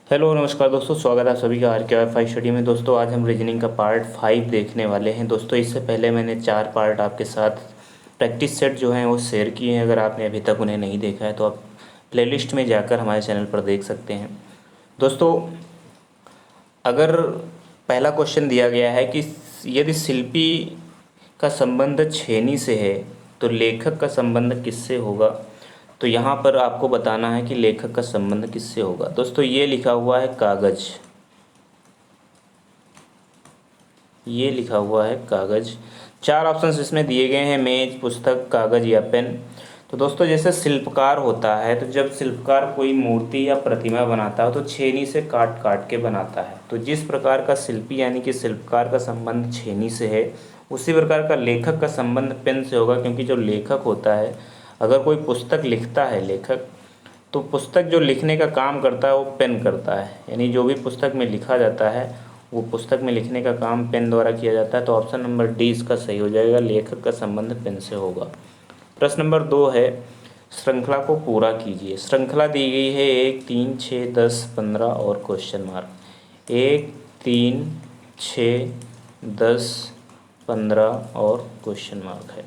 Hello नमस्कार दोस्तों, स्वागत है आप सभी का आर के वाई स्टडी में। दोस्तों आज हम रीजनिंग का पार्ट 5 देखने वाले हैं। दोस्तों इससे पहले मैंने 4 पार्ट आपके साथ प्रैक्टिस सेट जो हैं वो शेयर किए हैं। अगर आपने अभी तक उन्हें नहीं देखा है तो आप प्लेलिस्ट में जाकर हमारे चैनल पर देख सकते हैं। दोस्तों अगर पहला क्वेश्चन दिया गया है कि यदि शिल्पी का संबंध छेनी से है तो लेखक का संबंध किससे होगा, तो यहाँ पर आपको बताना है कि लेखक का संबंध किससे होगा। दोस्तों ये लिखा हुआ है कागज, ये लिखा हुआ है कागज। 4 ऑप्शंस इसमें दिए गए हैं, मेज, पुस्तक, कागज या पेन। तो दोस्तों जैसे शिल्पकार होता है, तो जब शिल्पकार कोई मूर्ति या प्रतिमा बनाता है तो छेनी से काट काट के बनाता है। तो जिस प्रकार का शिल्पी यानी कि शिल्पकार का संबंध छेनी से है, उसी प्रकार का लेखक का संबंध पेन से होगा। क्योंकि जो लेखक होता है, अगर कोई पुस्तक लिखता है लेखक, तो पुस्तक जो लिखने का काम करता है वो पेन करता है। यानी जो भी पुस्तक में लिखा जाता है वो पुस्तक में लिखने का काम पेन द्वारा किया जाता है। तो ऑप्शन नंबर डी इसका सही हो जाएगा, लेखक का संबंध पेन से होगा। प्रश्न नंबर 2 है, श्रृंखला को पूरा कीजिए। श्रृंखला दी गई है 1, 3, 6, 10, 15 और क्वेश्चन मार्क। 1, 3, 6, 10, 15 और क्वेश्चन मार्क है।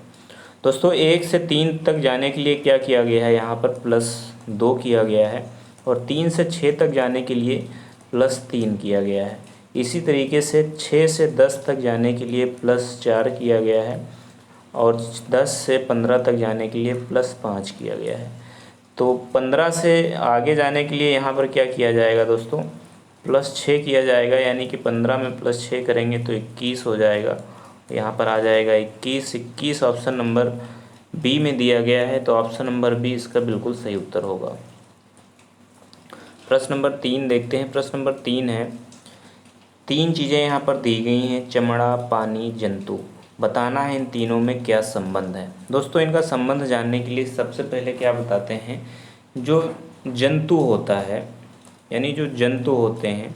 दोस्तों 1 से 3 तक जाने के लिए क्या किया गया है, यहाँ पर +2 किया गया है। और 3 से 6 तक जाने के लिए +3 किया गया है। इसी तरीके से 6 से 10 तक जाने के लिए +4 किया गया है। और 10 से 15 तक जाने के लिए +5 किया गया है। तो 15 से आगे जाने के लिए यहाँ पर क्या किया जाएगा दोस्तों, +6 किया जाएगा। यानी कि 15 में +6 करेंगे तो 21 हो जाएगा। यहाँ पर आ जाएगा 21 ऑप्शन नंबर बी में दिया गया है। तो ऑप्शन नंबर बी इसका बिल्कुल सही उत्तर होगा। प्रश्न नंबर 3 देखते हैं। प्रश्न नंबर 3 है, 3 चीज़ें यहाँ पर दी गई हैं, चमड़ा, पानी, जंतु। बताना है इन तीनों में क्या संबंध है। दोस्तों इनका संबंध जानने के लिए सबसे पहले क्या बताते हैं, जो जंतु होता है यानी जो जंतु होते हैं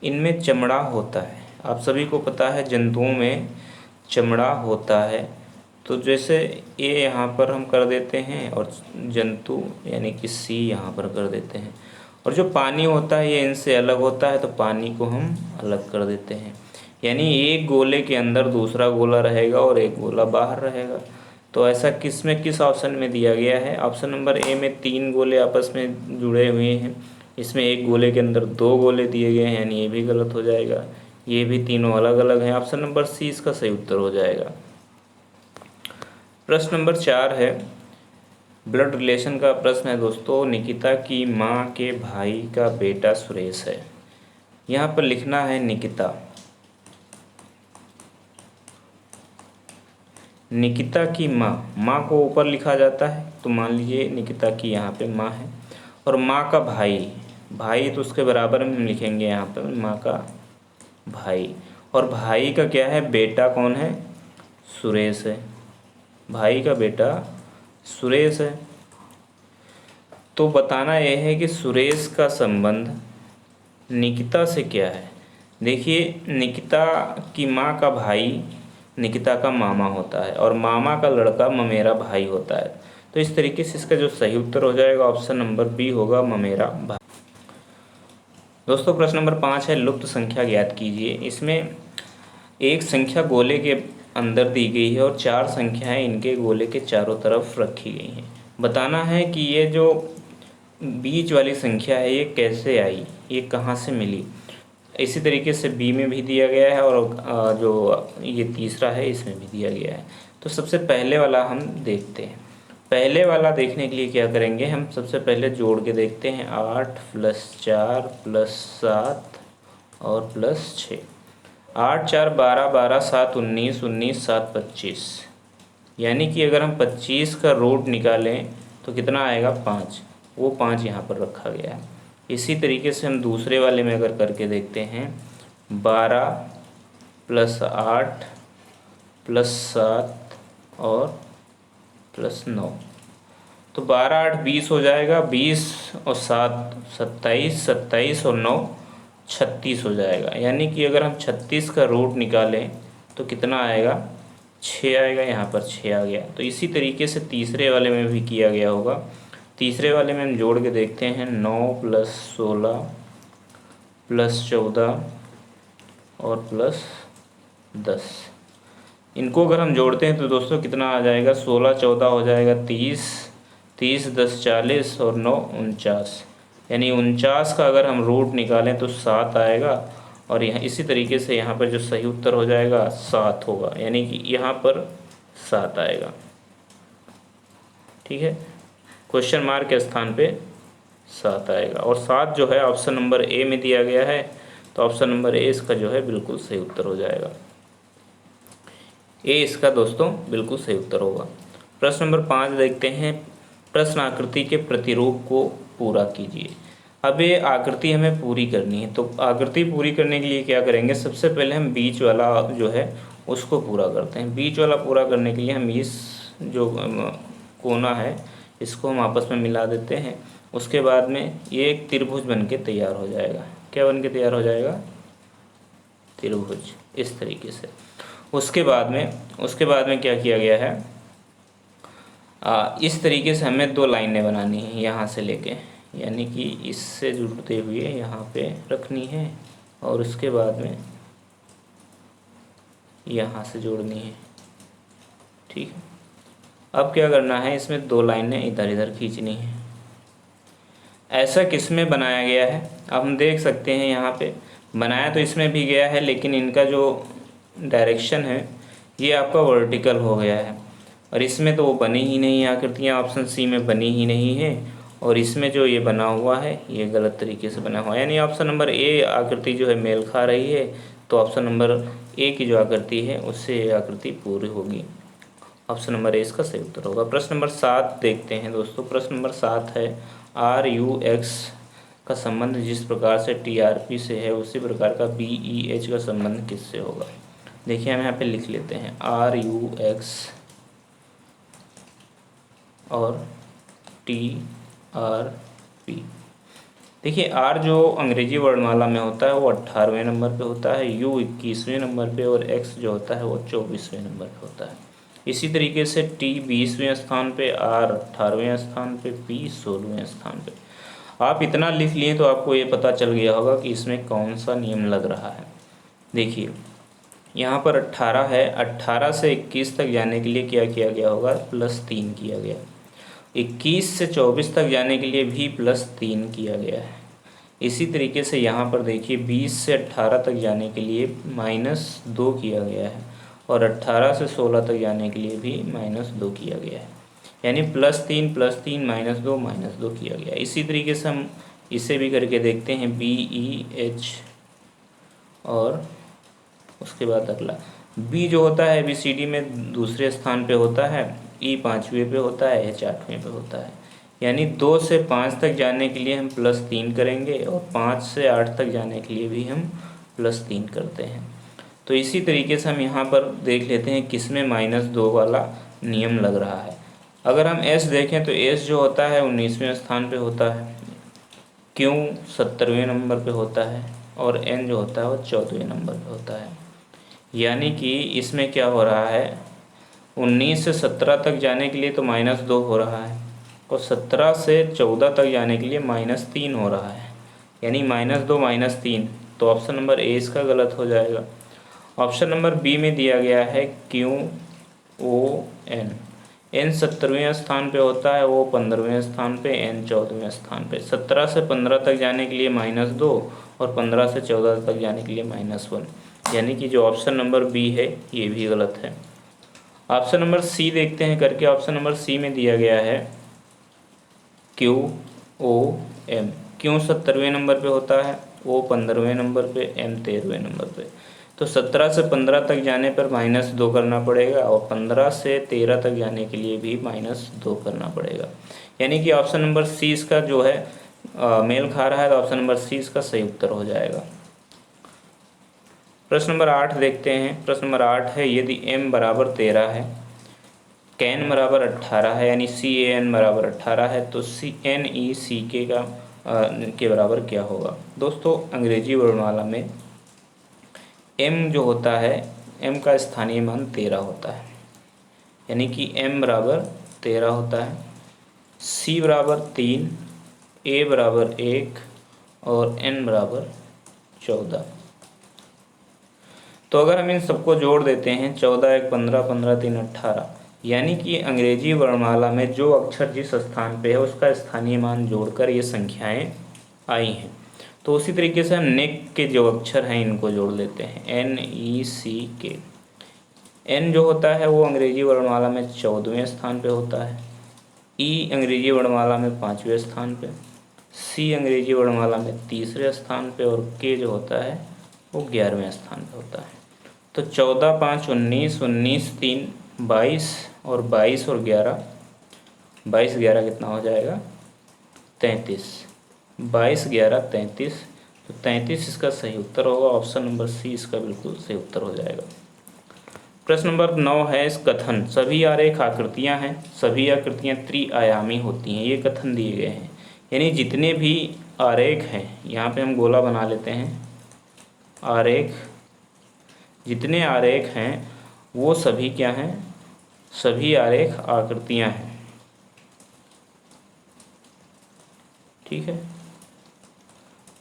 इनमें चमड़ा होता है। आप सभी को पता है जंतुओं में चमड़ा होता है। तो जैसे ये यहाँ पर हम कर देते हैं और जंतु यानी कि सी यहाँ पर कर देते हैं। और जो पानी होता है ये इनसे अलग होता है, तो पानी को हम अलग कर देते हैं। यानी एक गोले के अंदर दूसरा गोला रहेगा और एक गोला बाहर रहेगा। तो ऐसा किस ऑप्शन में दिया गया है, ऑप्शन नंबर ए में 3 गोले आपस में जुड़े हुए हैं। इसमें एक गोले के अंदर 2 गोले दिए गए हैं, यानी ये भी गलत हो जाएगा। ये भी तीनों अलग अलग हैं। ऑप्शन नंबर सी इसका सही उत्तर हो जाएगा। प्रश्न नंबर 4 है, ब्लड रिलेशन का प्रश्न है दोस्तों। निकिता की माँ के भाई का बेटा सुरेश है। यहाँ पर लिखना है निकिता। निकिता की माँ को ऊपर लिखा जाता है, तो मान लीजिए निकिता की यहाँ पे माँ है। और माँ का भाई तो उसके बराबर में हम लिखेंगे यहाँ पर माँ का भाई। और भाई का क्या है, बेटा कौन है, सुरेश है। भाई का बेटा सुरेश है। तो बताना यह है कि सुरेश का संबंध निकिता से क्या है। देखिए निकिता की माँ का भाई निकिता का मामा होता है और मामा का लड़का ममेरा भाई होता है। तो इस तरीके से इसका जो सही उत्तर हो जाएगा ऑप्शन नंबर बी होगा, ममेरा भाई। दोस्तों प्रश्न नंबर 5 है, लुप्त संख्या ज्ञात कीजिए। इसमें एक संख्या गोले के अंदर दी गई है और 4 संख्याएं इनके गोले के चारों तरफ रखी गई हैं। बताना है कि ये जो बीच वाली संख्या है ये कैसे आई, ये कहाँ से मिली। इसी तरीके से बी में भी दिया गया है और जो ये तीसरा है इसमें भी दिया गया है। तो सबसे पहले वाला हम देखते हैं। पहले वाला देखने के लिए क्या करेंगे, हम सबसे पहले जोड़ के देखते हैं। 8 + 4 + 7 और +6। 8 4 12, 12 7 19, 19 7 25। यानी कि अगर हम 25 का रूट निकालें तो कितना आएगा, 5। वो 5 यहाँ पर रखा गया है। इसी तरीके से हम दूसरे वाले में अगर करके देखते हैं, 12 + 8 + 7 और +9। तो 12 8 20 हो जाएगा। 20 और 7 27, 27 और 9 36 हो जाएगा। यानी कि अगर हम 36 का रूट निकालें तो कितना आएगा, 6 आएगा। यहाँ पर 6 आ गया। तो इसी तरीके से तीसरे वाले में भी किया गया होगा। तीसरे वाले में हम जोड़ के देखते हैं 9 + 16 + 14 और +10। इनको अगर हम जोड़ते हैं तो दोस्तों कितना आ जाएगा, 16 14 हो जाएगा 30, 30 10 40 और 9 49। यानी 49 का अगर हम रूट निकालें तो 7 आएगा। और यहाँ इसी तरीके से यहाँ पर जो सही उत्तर हो जाएगा 7 होगा, यानी कि यहाँ पर 7 आएगा। ठीक है, क्वेश्चन मार्क के स्थान पे 7 आएगा। और 7 जो है ऑप्शन नंबर ए में दिया गया है, तो ऑप्शन नंबर ए इसका जो है बिल्कुल सही उत्तर हो जाएगा। ए इसका दोस्तों बिल्कुल सही उत्तर होगा। प्रश्न नंबर 5 देखते हैं, प्रश्न आकृति के प्रतिरूप को पूरा कीजिए। अब ये आकृति हमें पूरी करनी है, तो आकृति पूरी करने के लिए क्या करेंगे, सबसे पहले हम बीच वाला जो है उसको पूरा करते हैं। बीच वाला पूरा करने के लिए हम इस जो कोना है इसको हम आपस में मिला देते हैं। उसके बाद में ये एक त्रिभुज बन के तैयार हो जाएगा। क्या बन के तैयार हो जाएगा, त्रिभुज, इस तरीके से। उसके बाद में क्या किया गया है, इस तरीके से हमें 2 लाइनें बनानी है यहाँ से लेके, यानी कि इससे जुड़ते हुए यहाँ पे रखनी है और उसके बाद में यहाँ से जोड़नी है। ठीक है, अब क्या करना है, इसमें 2 लाइनें इधर इधर खींचनी है। ऐसा किस में बनाया गया है, अब हम देख सकते हैं यहाँ पे बनाया तो इसमें भी गया है, लेकिन इनका जो डायरेक्शन है ये आपका वर्टिकल हो गया है। और इसमें तो वो बनी ही नहीं है, आकृतियाँ ऑप्शन सी में बनी ही नहीं है। और इसमें जो ये बना हुआ है ये गलत तरीके से बना हुआ है, यानी ऑप्शन नंबर ए आकृति जो है मेल खा रही है। तो ऑप्शन नंबर ए की जो आकृति है उससे ये आकृति पूरी होगी। ऑप्शन नंबर ए इसका सही उत्तर होगा। प्रश्न नंबर 7 देखते हैं दोस्तों। प्रश्न नंबर 7 है, आर यू एक्स का संबंध जिस प्रकार से टी आर पी से है उसी प्रकार का बी ई एच का संबंध किससे होगा। देखिए हम यहाँ पे लिख लेते हैं आर यू एक्स और टी आर पी। देखिए आर जो अंग्रेजी वर्णमाला में होता है वो 18वें नंबर पे होता है, यू 21वें नंबर पे और एक्स जो होता है वो 24वें नंबर पे होता है। इसी तरीके से टी 20वें स्थान पे, आर 18वें स्थान पे, पी 16वें स्थान पे। आप इतना लिख लिए तो आपको ये पता चल गया होगा कि इसमें कौन सा नियम लग रहा है। देखिए यहाँ पर 18 है, 18 से 21 तक जाने के लिए क्या किया गया होगा, +3 किया गया। 21 से 24 तक जाने के लिए भी +3 किया गया है। इसी तरीके से यहाँ पर देखिए 20 से 18 तक जाने के लिए -2 किया गया है और 18 से 16 तक जाने के लिए भी -2 किया गया है, यानी +3 +3 -2 किया गया। इसी तरीके से हम इसे भी करके देखते हैं, बी ई एच और उसके बाद अगला बी जो होता है ABCD में दूसरे स्थान पे होता है, ई 5वें पे होता है, एच 8वें पे होता है। यानी 2 से 5 तक जाने के लिए हम +3 करेंगे और 5 से 8 तक जाने के लिए भी हम +3 करते हैं। तो इसी तरीके से हम यहाँ पर देख लेते हैं किसमें -2 वाला नियम लग रहा है। अगर हम एस देखें तो एस जो होता है 19वें स्थान पे होता है, क्यू 70वें नंबर पे होता है और एन जो होता है वो 14वें नंबर पे होता है। यानी कि इसमें क्या हो रहा है, 19 से 17 तक जाने के लिए तो -2 हो रहा है और 17 से 14 तक जाने के लिए -3 हो रहा है, यानी -2 -3। तो ऑप्शन नंबर ए इसका गलत हो जाएगा। ऑप्शन नंबर बी में दिया गया है क्यू ओ एन, एन 70वें स्थान पे होता है, वो 15वें स्थान पे, एन 14वें स्थान पे। 17 से 15 तक जाने के लिए -2 और 15 से 14 तक जाने के लिए -1, यानी कि जो ऑप्शन नंबर बी है ये भी गलत है। ऑप्शन नंबर सी देखते हैं करके। ऑप्शन नंबर सी में दिया गया है क्यू ओ एम, क्यू 70वें नंबर पे होता है, ओ 15वें नंबर पे, एम 13वें नंबर पे। तो 17 से 15 तक जाने पर -2 करना पड़ेगा और 15 से 13 तक जाने के लिए भी -2 करना पड़ेगा, यानी कि ऑप्शन नंबर सी इसका जो है मेल खा रहा है, तो ऑप्शन नंबर सी इसका सही उत्तर हो जाएगा। प्रश्न नंबर 8 देखते हैं। प्रश्न नंबर 8 है, यदि m बराबर 13 है, कैन बराबर 18 है, यानी CAN बराबर 18 है, तो NECK का के बराबर क्या होगा। दोस्तों अंग्रेजी वर्णमाला में m जो होता है, m का स्थानीय मान 13 होता है, यानी कि m बराबर 13 होता है। C बराबर 3, A बराबर 1 और N बराबर 14। तो अगर हम इन सबको जोड़ देते हैं 14 1 15, 15 3 18, यानी कि अंग्रेजी वर्णमाला में जो अक्षर जिस स्थान पे है उसका स्थानीय मान जोड़कर ये संख्याएं आई हैं। तो उसी तरीके से हम नेक के जो अक्षर हैं इनको जोड़ लेते हैं, NECK। N जो होता है वो अंग्रेजी वर्णमाला में 14वें स्थान पे होता है, E अंग्रेजी वर्णमाला में 5वें स्थान पे, C अंग्रेजी वर्णमाला में 3रे स्थान पे और K जो होता है वो 11वें स्थान पे होता है। तो 14 5 19, 19 3 22 और 22 और 11, 22 11 कितना हो जाएगा 33, 22 11 33। तो 33 इसका सही उत्तर होगा, ऑप्शन नंबर C इसका बिल्कुल सही उत्तर हो जाएगा। प्रश्न नंबर 9 है इस कथन सभी आरेख आकृतियां हैं, सभी आकृतियां त्रिआयामी होती हैं, ये कथन दिए गए हैं। यानी जितने भी आरेख हैं, यहाँ पे हम गोला बना लेते हैं, आरेख, जितने आरेख हैं वो सभी क्या हैं, सभी आरेख आकृतियां हैं। ठीक है,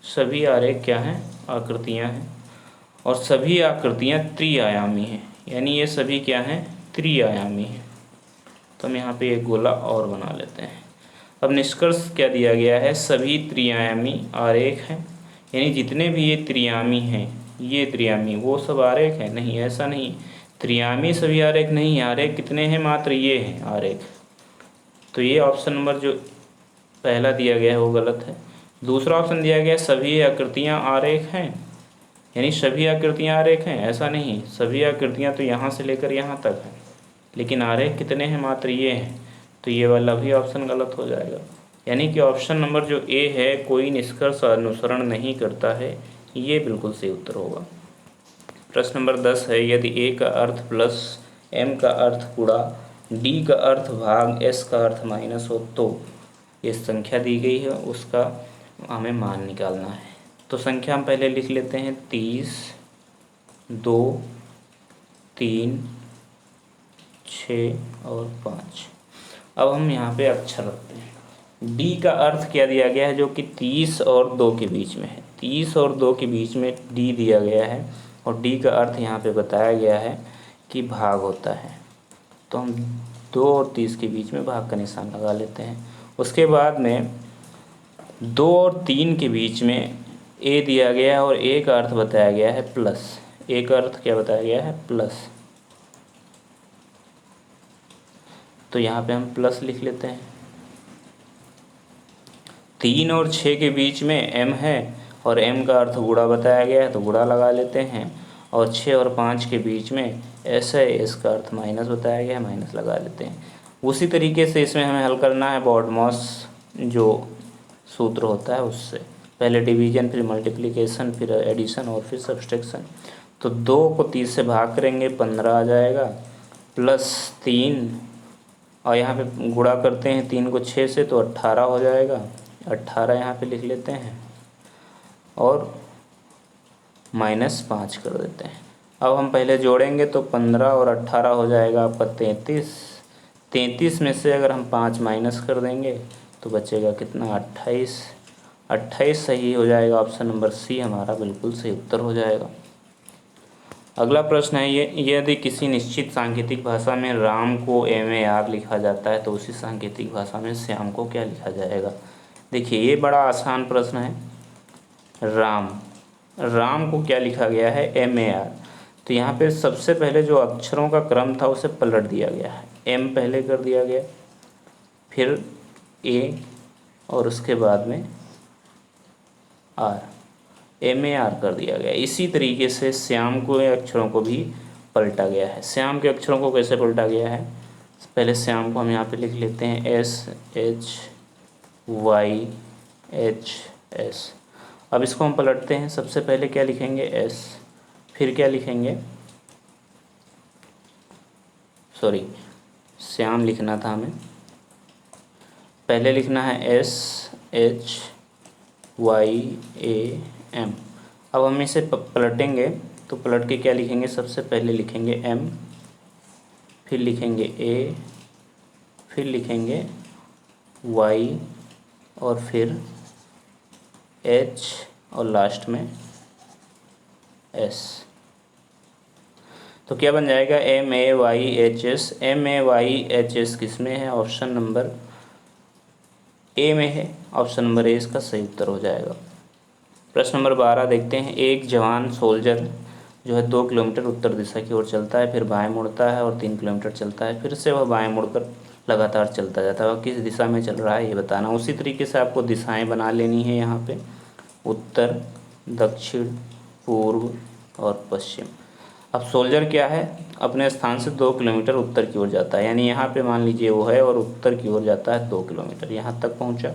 सभी आरेख क्या हैं, आकृतियां हैं, और सभी आकृतियां त्रिआयामी हैं, यानी ये सभी क्या हैं, त्रिआयामी हैं। तो हम यहाँ पे एक गोला और बना लेते हैं। अब निष्कर्ष क्या दिया गया है, सभी त्रिआयामी आरेख हैं, यानी जितने भी ये त्रियामी हैं, ये त्रियामी वो सब आरेख हैं, नहीं ऐसा नहीं, त्रियामी सभी आरेख नहीं, आरेख कितने हैं, मात्र ये हैं आरेख। तो ये ऑप्शन नंबर जो पहला दिया गया है वो गलत है। दूसरा ऑप्शन दिया गया है सभी आकृतियां आरेख हैं, यानी सभी आकृतियां आरेख हैं, ऐसा नहीं, सभी आकृतियां तो यहाँ से लेकर यहाँ तक हैं, लेकिन आरेख कितने हैं, मात्र ये हैं। तो ये वाला भी ऑप्शन गलत हो जाएगा, यानी कि ऑप्शन नंबर जो ए है, कोई निष्कर्ष अनुसरण नहीं करता है, ये बिल्कुल सही उत्तर होगा। प्रश्न नंबर 10 है यदि ए का अर्थ प्लस, एम का अर्थ गुणा, डी का अर्थ भाग, एस का अर्थ माइनस हो तो ये संख्या दी गई है, उसका हमें मान निकालना है। तो संख्या हम पहले लिख लेते हैं 30, 2, 3, 6 और 5। अब हम यहाँ पे अक्षर रखते हैं। डी का अर्थ क्या दिया गया है, जो कि 30 और 2 के बीच में है, 30 और 2 के बीच में डी दिया गया है, और डी का अर्थ यहाँ पे बताया गया है कि भाग होता है। तो हम 2 और 30 के बीच में भाग का निशान लगा लेते हैं। उसके बाद में 2 और 3 के बीच में ए दिया गया है और ए का अर्थ बताया गया है प्लस, ए का अर्थ क्या बताया गया है, प्लस। तो यहाँ पे हम प्लस लिख लेते हैं। 3 और 6 के बीच में एम है और एम का अर्थ गुणा बताया गया है, तो गुणा लगा लेते हैं। और 6 और 5 के बीच में एस है, एस का अर्थ माइनस बताया गया है, माइनस लगा लेते हैं। उसी तरीके से इसमें हमें हल करना है बॉडमॉस जो सूत्र होता है उससे, पहले डिवीजन, फिर मल्टीप्लिकेशन, फिर एडिशन और फिर सब्सट्रैक्शन। तो 2 को 30 से भाग करेंगे 15 आ जाएगा, प्लस 3, और यहाँ पे गुणा करते हैं 3 को 6 से तो 18 हो जाएगा, 18 यहाँ पे लिख लेते हैं और -5 कर देते हैं। अब हम पहले जोड़ेंगे तो 15 और 18 हो जाएगा आपका 33, 33 में से अगर हम 5 माइनस कर देंगे तो बचेगा कितना, 28, 28 सही हो जाएगा, ऑप्शन नंबर सी हमारा बिल्कुल सही उत्तर हो जाएगा। अगला प्रश्न है ये, यदि किसी निश्चित सांकेतिक भाषा में राम को MAR लिखा जाता है तो उसी सांकेतिक भाषा में श्याम को क्या लिखा जाएगा। देखिए ये बड़ा आसान प्रश्न है। राम को क्या लिखा गया है, MAR। तो यहाँ पे सबसे पहले जो अक्षरों का क्रम था उसे पलट दिया गया है, M पहले कर दिया गया, फिर A और उसके बाद में R, MAR कर दिया गया। इसी तरीके से श्याम को अक्षरों को भी पलटा गया है। श्याम के अक्षरों को कैसे पलटा गया है, पहले श्याम को हम यहाँ पे लिख लेते हैं SHYHS। अब इसको हम पलटते हैं, सबसे पहले क्या लिखेंगे, S, फिर क्या लिखेंगे, सॉरी श्याम लिखना था हमें, पहले लिखना है SHYAM। अब हम इसे पलटेंगे तो पलट के क्या लिखेंगे, सबसे पहले लिखेंगे M, फिर लिखेंगे A, फिर लिखेंगे वाई और फिर एच और लास्ट में एस। तो क्या बन जाएगा, MAYHS। MAYHS किस में है, ऑप्शन नंबर ए में है। ऑप्शन नंबर ए इसका सही उत्तर हो जाएगा। प्रश्न नंबर 12 देखते हैं। एक जवान सोल्जर जो है 2 किलोमीटर उत्तर दिशा की ओर चलता है, फिर बाएं मुड़ता है और 3 किलोमीटर चलता है, फिर से वह बाएं मुड़कर लगातार चलता जाता है। वह किस दिशा में चल रहा है ये बताना। उसी तरीके से आपको दिशाएं बना लेनी है यहाँ पे, उत्तर, दक्षिण, पूर्व और पश्चिम। अब सोल्जर क्या है, अपने स्थान से 2 किलोमीटर उत्तर की ओर जाता है, यानी यहाँ पे मान लीजिए वो है और उत्तर की ओर जाता है 2 किलोमीटर, यहाँ तक पहुँचा।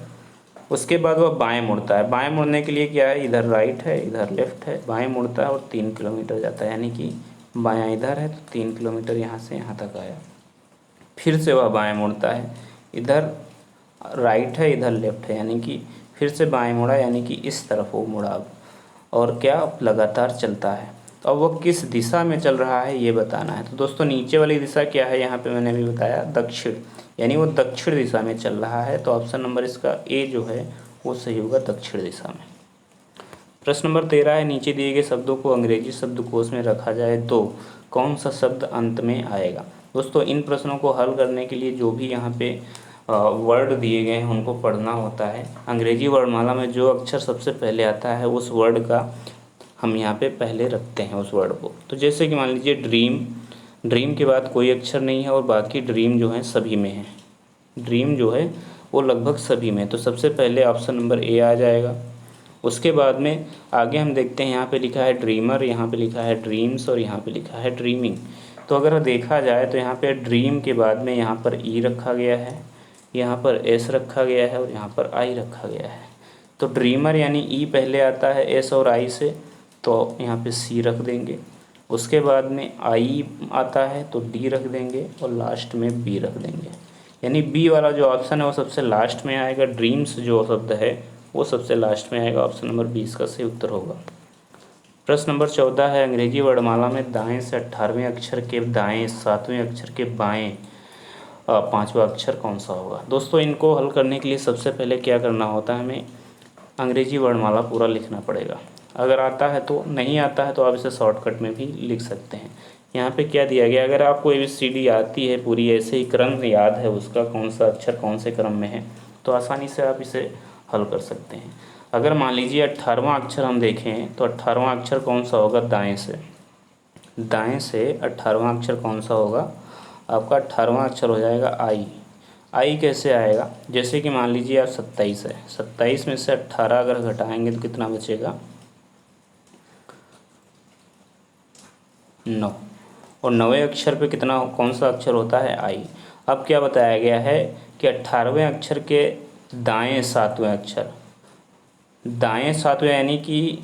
उसके बाद वह बाएं मुड़ता है। बाएं मुड़ने के लिए क्या है, इधर राइट है इधर लेफ्ट है, बाएं मुड़ता है और 3 किलोमीटर जाता है, यानी कि बायां इधर है तो 3 किलोमीटर यहाँ से यहाँ तक आया। फिर से वह बाएं मुड़ता है, इधर राइट है इधर लेफ्ट है, यानी कि फिर से बाएं मुड़ा, यानी कि इस तरफ वो मुड़ा अब, और क्या लगातार चलता है। तो अब वो किस दिशा में चल रहा है ये बताना है। तो दोस्तों नीचे वाली दिशा क्या है, यहाँ पे मैंने अभी बताया दक्षिण, यानी वो दक्षिण दिशा में चल रहा है। तो ऑप्शन नंबर इसका ए जो है वो सही होगा, दक्षिण दिशा में। प्रश्न नंबर 13 है। नीचे दिए गए शब्दों को अंग्रेजी शब्दकोश में रखा जाए तो कौन सा शब्द अंत में आएगा। दोस्तों इन प्रश्नों को हल करने के लिए जो भी यहाँ पे वर्ड दिए गए हैं उनको पढ़ना होता है। अंग्रेजी वर्णमाला में जो अक्षर सबसे पहले आता है उस वर्ड का हम यहाँ पे पहले रखते हैं उस वर्ड को। तो जैसे कि मान लीजिए ड्रीम, ड्रीम के बाद कोई अक्षर नहीं है और बाकी ड्रीम जो है सभी में है। ड्रीम जो है वो लगभग सभी में, तो सबसे पहले ऑप्शन नंबर ए आ जाएगा। उसके बाद में आगे हम देखते हैं, यहाँ पे लिखा है ड्रीमर, यहाँ पे लिखा है ड्रीम्स और यहाँ पे लिखा है ड्रीमिंग। तो अगर देखा जाए तो यहाँ पे ड्रीम के बाद में यहाँ पर ई रखा गया है, यहाँ पर एस रखा गया है और यहाँ पर आई रखा गया है। तो ड्रीमर यानी ई पहले आता है एस और आई से, तो यहाँ पे सी रख देंगे। उसके बाद में आई आता है तो डी रख देंगे और लास्ट में बी रख देंगे, यानी बी वाला जो ऑप्शन है वो सबसे लास्ट में आएगा। ड्रीम्स जो शब्द है वो सबसे लास्ट में आएगा। ऑप्शन नंबर 20 का सही उत्तर होगा। प्रश्न नंबर 14 है। अंग्रेजी वर्णमाला में दाएं से 18वें अक्षर के दाएं 7वें अक्षर के बाएं 5वां अक्षर कौन सा होगा। दोस्तों इनको हल करने के लिए सबसे पहले क्या करना होता है, हमें अंग्रेजी वर्णमाला पूरा लिखना पड़ेगा। अगर आता है तो, नहीं आता है तो आप इसे शॉर्टकट में भी लिख सकते हैं। यहाँ पे क्या दिया गया, अगर आपको ABCD आती है पूरी, ऐसे ही क्रम याद है उसका, कौन सा अक्षर कौन से क्रम में है, तो आसानी से आप इसे हल कर सकते हैं। अगर मान लीजिए 18वां अक्षर हम देखें तो 18वां अक्षर कौन सा होगा, दाएं से, दाएं से 18वां अक्षर कौन सा होगा, आपका 18वां अक्षर हो जाएगा आई। आई कैसे आएगा, जैसे कि मान लीजिए आप 27 है, 27 में से 18 अगर घटाएंगे तो कितना बचेगा, 9, और 9वें अक्षर पे कितना, कौन सा अक्षर होता है, आई। अब क्या बताया गया है कि 18वें अक्षर के दाएं 7वें अक्षर, दाएं 7वें यानी कि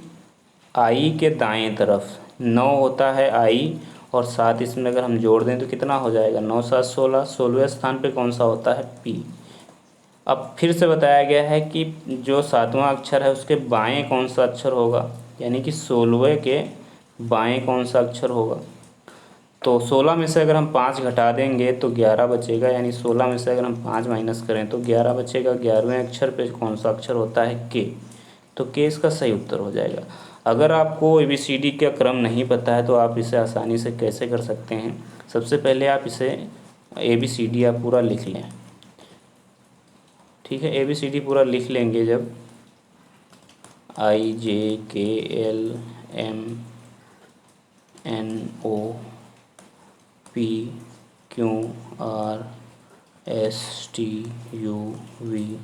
आई के दाएं तरफ 9 होता है आई, और 7 इसमें अगर हम जोड़ दें तो कितना हो जाएगा, 9 7 16, 16वें स्थान पे कौन सा होता है, पी। अब फिर से बताया गया है कि जो 7वां अक्षर है उसके बाएं कौन सा अक्षर होगा, यानी कि 16वें के बाएं कौन सा अक्षर होगा। तो 16 में से अगर हम 5 घटा देंगे तो 11 बचेगा, यानी 16 में से अगर हम 5 माइनस करें तो 11 बचेगा। 11वें अक्षर पे कौन सा अक्षर होता है, के। तो के इसका सही उत्तर हो जाएगा। अगर आपको ABCD का क्रम नहीं पता है तो आप इसे आसानी से कैसे कर सकते हैं, सबसे पहले आप इसे ABCD आप पूरा लिख लें, ठीक है। ABCD पूरा लिख लेंगे जब, IJKLMNOPQRSTUV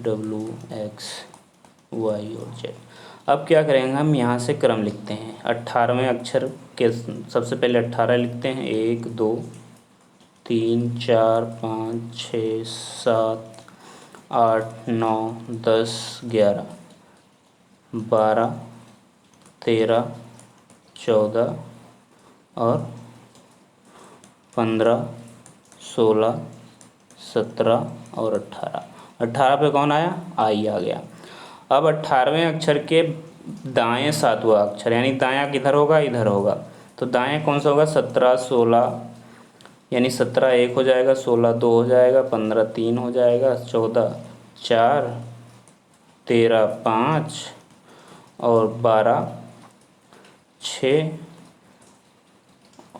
WXY और Z। अब क्या करेंगे, हम यहाँ से क्रम लिखते हैं। 18वें अक्षर के सबसे पहले 18 लिखते हैं, 1 2 3 4 5 6 7 8 9 10 11 12 13 14 और 15 16 17 और 18। 18 पे कौन आया, आई आ गया। अब 18वें अक्षर के दाएं 7वां अक्षर, यानी दायां किधर होगा, इधर होगा, तो दाएं कौन सा होगा, 17 16, यानी 17 1 हो जाएगा, 16 2 हो जाएगा, 15 3 हो जाएगा, 14 4, 13 5 और 12 6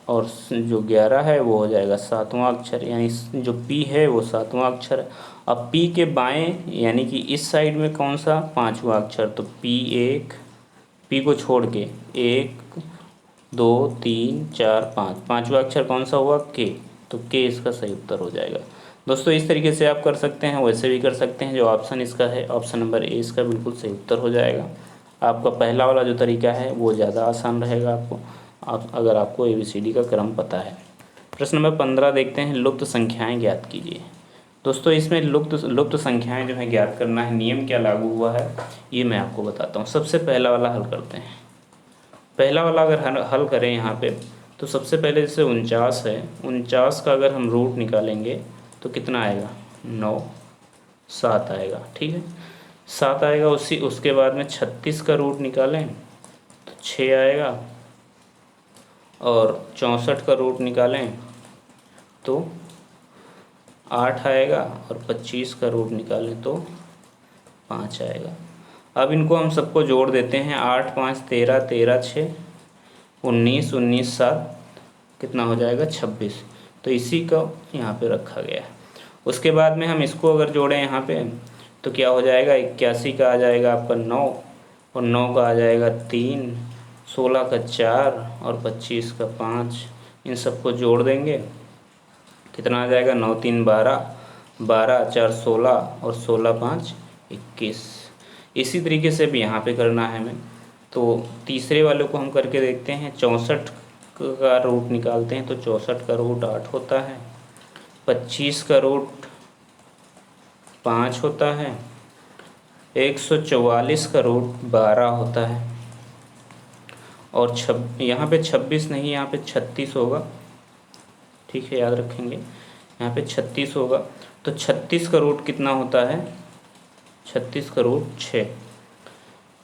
और जो 11 है वो हो जाएगा 7वां अक्षर, यानी जो पी है वो 7वां अक्षर है। अब पी के बाएं यानी कि इस साइड में कौन सा 5वां अक्षर, तो P1, पी को छोड़ के 1 2 3 4 5, 5वां अक्षर कौन सा हुआ के, तो के इसका सही उत्तर हो जाएगा। दोस्तों इस तरीके से आप कर सकते हैं, वैसे भी कर सकते हैं। जो ऑप्शन इसका है ऑप्शन नंबर ए इसका बिल्कुल सही उत्तर हो जाएगा। आपका पहला वाला जो तरीका है वो ज़्यादा आसान रहेगा आपको, अगर आपको ABCD का क्रम पता है। प्रश्न नंबर 15 देखते हैं, लुप्त संख्याएं ज्ञात कीजिए। दोस्तों इसमें लुप्त संख्याएं जो है ज्ञात करना है, नियम क्या लागू हुआ है ये मैं आपको बताता हूँ। सबसे पहला वाला हल करते हैं। पहला वाला अगर हल करें यहाँ पे, तो सबसे पहले जैसे 49 है, 49 का अगर हम रूट निकालेंगे तो कितना आएगा 9, 7 आएगा, ठीक है 7 आएगा। उसके बाद में 36 का रूट निकालें तो 6 आएगा, और 64 का रूट निकालें तो 8 आएगा, और 25 का रूट निकालें तो 5 आएगा। अब इनको हम सबको जोड़ देते हैं, 8 5 13, 13 6 19, 19 7 कितना हो जाएगा 26। तो इसी को यहाँ पे रखा गया है। उसके बाद में हम इसको अगर जोड़ें यहाँ पे तो क्या हो जाएगा, 81 का आ जाएगा आपका 9, और 9 का आ जाएगा 3, 16 का 4 और 25 का 5। इन सबको जोड़ देंगे कितना आ जाएगा 9 3 12, 12 4 16 और 16 5 21। इसी तरीके से भी यहाँ पे करना है हमें। तो तीसरे वाले को हम करके देखते हैं, 64 का रूट निकालते हैं तो 64 का रूट 8 होता है, 25 का रूट 5 होता है, 144 का रूट 12 होता है, और यहाँ पे 26 नहीं, यहाँ पे 36 होगा, ठीक है याद रखेंगे, यहाँ पे 36 होगा। तो 36 का रूट कितना होता है, 36 का रूट 6।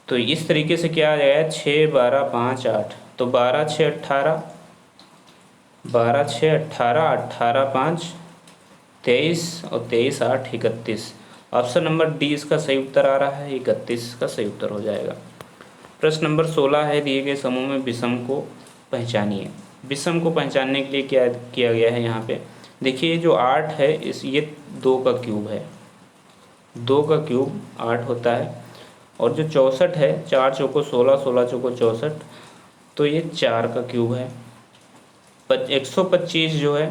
तो इस तरीके से क्या आ जाएगा 6 12 5 8, तो 12 6 18, 12 6 18, 18 5 23 और 23 8 31। ऑप्शन नंबर डी इसका सही उत्तर आ रहा है, 31 का सही उत्तर हो जाएगा। प्रश्न नंबर 16 है, दिए गए समूह में विषम को पहचानिए। विषम को पहचानने के लिए क्या किया गया है, यहाँ पे देखिए जो 8 है ये 2 का क्यूब है, 2 का क्यूब 8 होता है, और जो 64 है 4 चौको 16, 16 चौको 64, तो ये 4 का क्यूब है। 125 जो है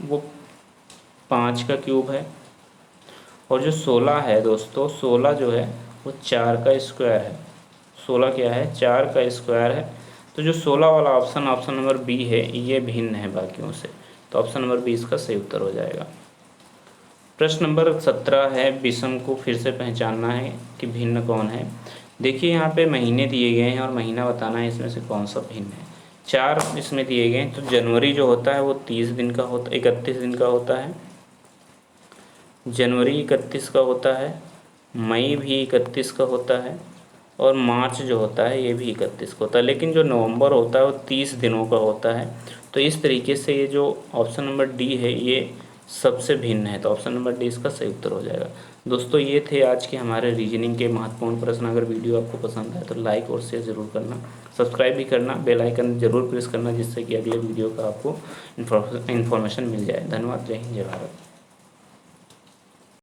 वो 5 का क्यूब है, और जो 16 है दोस्तों 16 जो है वो 4 का स्क्वायर है। 16 क्या है 4 का स्क्वायर है। तो जो 16 वाला ऑप्शन नंबर बी है ये भिन्न है बाकियों से, तो ऑप्शन नंबर बी इसका सही उत्तर हो जाएगा। प्रश्न नंबर 17 है, विषम को फिर से पहचानना है कि भिन्न कौन है। देखिए यहाँ पे महीने दिए गए हैं और महीना बताना है इसमें से कौन सा भिन्न है। 4 इसमें दिए गए हैं, तो जनवरी जो होता है वो 30 दिन का होता, 31 दिन का होता है, जनवरी 31 का होता है, मई भी 31 का होता है, और मार्च जो होता है ये भी 31 का होता है। लेकिन जो नवंबर होता है वो 30 दिनों का होता है। तो इस तरीके से ये जो ऑप्शन नंबर डी है ये सबसे भिन्न है, तो ऑप्शन नंबर डी इसका सही उत्तर हो जाएगा। दोस्तों ये थे आज के हमारे रीजनिंग के महत्वपूर्ण प्रश्न। अगर वीडियो आपको पसंद आए तो लाइक और शेयर ज़रूर करना, सब्सक्राइब भी करना, बेल आइकन जरूर प्रेस करना, जिससे कि अगले वीडियो का आपको इन्फॉर्मेशन मिल जाए। धन्यवाद, जय हिंद, जय भारत।